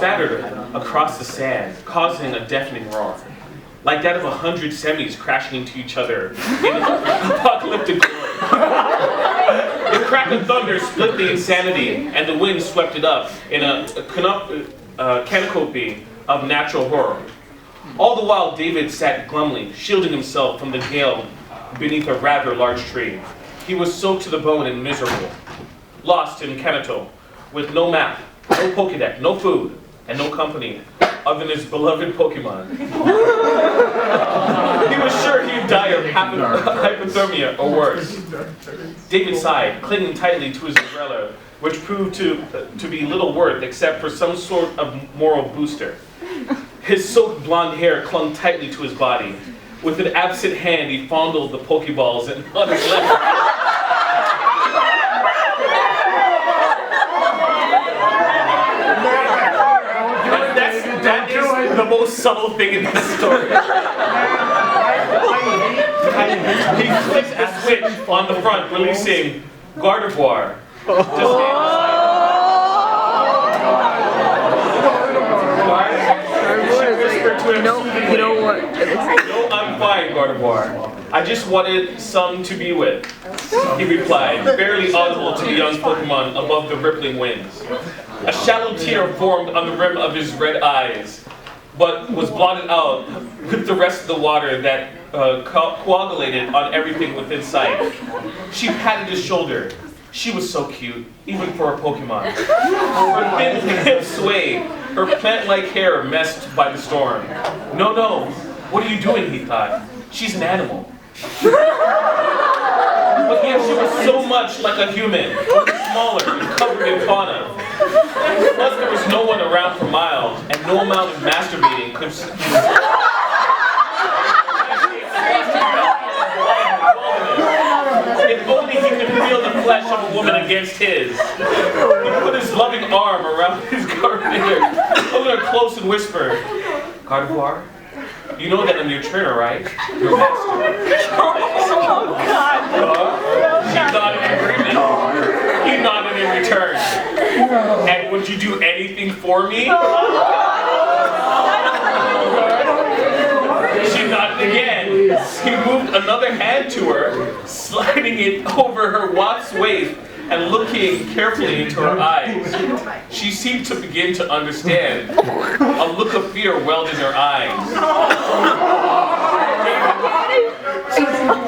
spattered across the sand, causing a deafening roar, like that of 100 semis crashing into each other in apocalyptic glory. The crack of thunder split the insanity, and the wind swept it up in a canopy of natural horror. All the while, David sat glumly, shielding himself from the gale beneath a rather large tree. He was soaked to the bone and miserable, lost in Kanto, with no map, no Pokédex, no food, and no company other than his beloved Pokemon. He was sure he'd die of hypothermia or worse. David sighed, clinging tightly to his umbrella, which proved to be little worth except for some sort of moral booster. His soaked blonde hair clung tightly to his body. With an absent hand, he fondled the Pokeballs on his left. That is the most subtle thing in this story. He flicked the switch on the front, releasing Gardevoir. You know what? No, I'm fine, Gardevoir. I just wanted some to be with, he replied, barely audible to the young Pokemon above the rippling winds. A shallow tear formed on the rim of his red eyes, but was blotted out with the rest of the water that coagulated on everything within sight. She patted his shoulder. She was so cute, even for a Pokemon. Her thin hips swayed, her plant-like hair messed by the storm. No, what are you doing, he thought. She's an animal. But yet she was so much like a human, only smaller and covered in fauna. Plus there was no one around for miles, and no amount of masturbating could... If only he could feel the flesh of a woman against his. He put his loving arm around his Gardevoir, held her close and whispered, Gardevoir, you know that I'm your trainer, right? Your master. Oh, God. She nodded in agreement. He nodded in return. And would you do anything for me? She nodded again. He moved another hand to her, sliding it over her Watt's waist and looking carefully into her eyes. She seemed to begin to understand. A look of fear welled in her eyes.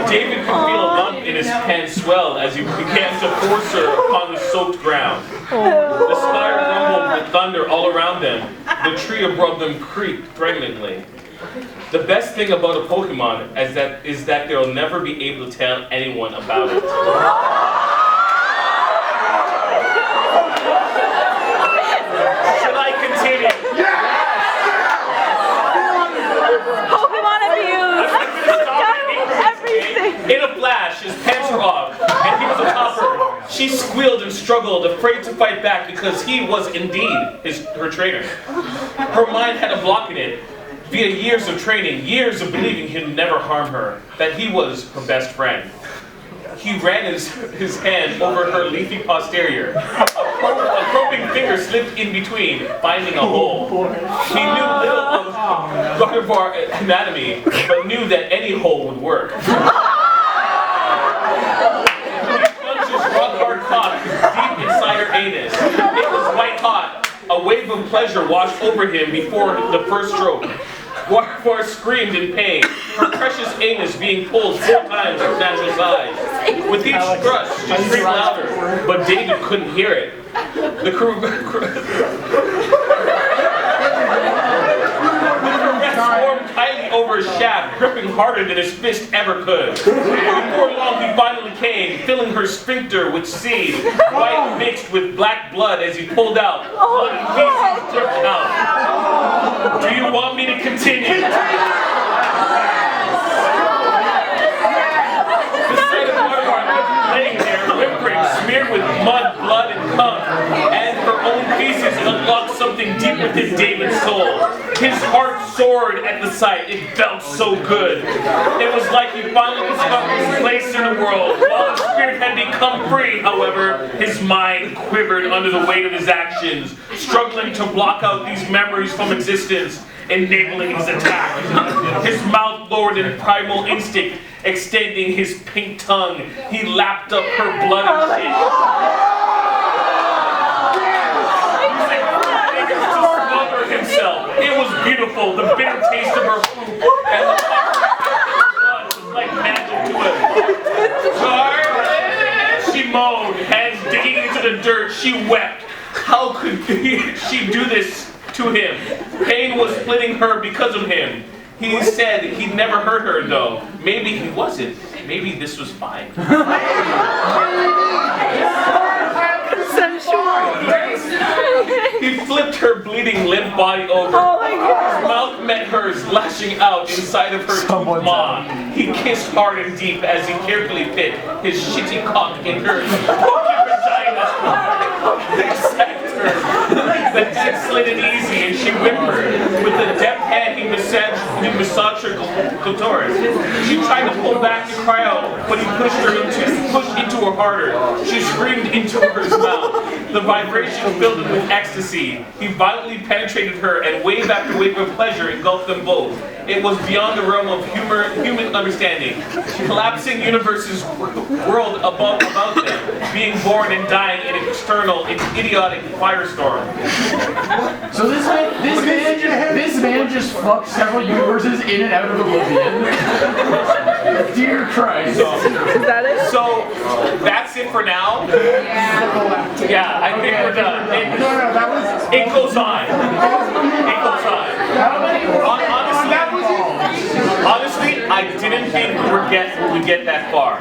David could feel a lump in his pants swell as he began to force her upon the soaked ground. The sky rumbled with thunder all around them. The tree above them creaked threateningly. The best thing about a Pokemon is that they'll never be able to tell anyone about it. Should I continue? Pokemon abuse! Everything! In a flash, his pants were off, and he was atop her. She squealed and struggled, afraid to fight back because he was indeed her trainer. Her mind had a block in it. Via years of training, years of believing he'd never harm her, that he was her best friend. He ran his hand over her leafy posterior. A groping finger slipped in between, finding a hole. He knew little of Gardevoir anatomy, but knew that any hole would work. He plunged his rock-hard cock deep inside her anus. It was white hot. A wave of pleasure washed over him before the first stroke. Gardevoir screamed in pain, her precious anus being pulled 4 times its natural size. With each thrust, she screamed louder, but David couldn't hear it. The caress formed tightly over his shaft, gripping harder than his fist ever could. Before long, he finally came, filling her sphincter with seed, white mixed with black blood as he pulled out. Blood and feces dripped out. Do you want me to continue? The sight of Gardevoir laying there, whimpering, smeared with mud, blood, and cum, and her own feces unlocked something deep within David's soul. His heart soared at the sight. It felt so good. It was like he finally discovered his place in the world. While his spirit had become free, however, his mind quivered under the weight of his actions, struggling to block out these memories from existence, enabling his attack. His mouth lowered in primal instinct, extending his pink tongue. He lapped up her blood and shit. Himself. It was beautiful, the bitter taste of her food, and the blood was like magic to him. Charlie, she moaned, hands digging into the dirt. She wept. How could she do this to him? Pain was splitting her because of him. He said he'd never hurt her though. Maybe he wasn't. Maybe this was fine. He flipped her bleeding limp body over. Oh my God. His mouth met hers, lashing out inside of her toothed maw. He kissed hard and deep as he carefully fit his shitty cock in her poking vagina. The head slid in easy and she whimpered. With a deft hand he massaged her clitoris. She tried to pull back to cry out, but he pushed into her harder. She screamed into his mouth. The vibration filled him with ecstasy. He violently penetrated her, and wave after wave of pleasure engulfed them both. It was beyond the realm of human understanding. Collapsing universes whirled about them, being born and dying in an external, idiotic firestorm. So this man just fucked several universes in and out of oblivion. Dear Christ. Is that it? So that's it for now. Yeah, I think we're done. It goes on. It goes on. Honestly, I didn't think we would get that far.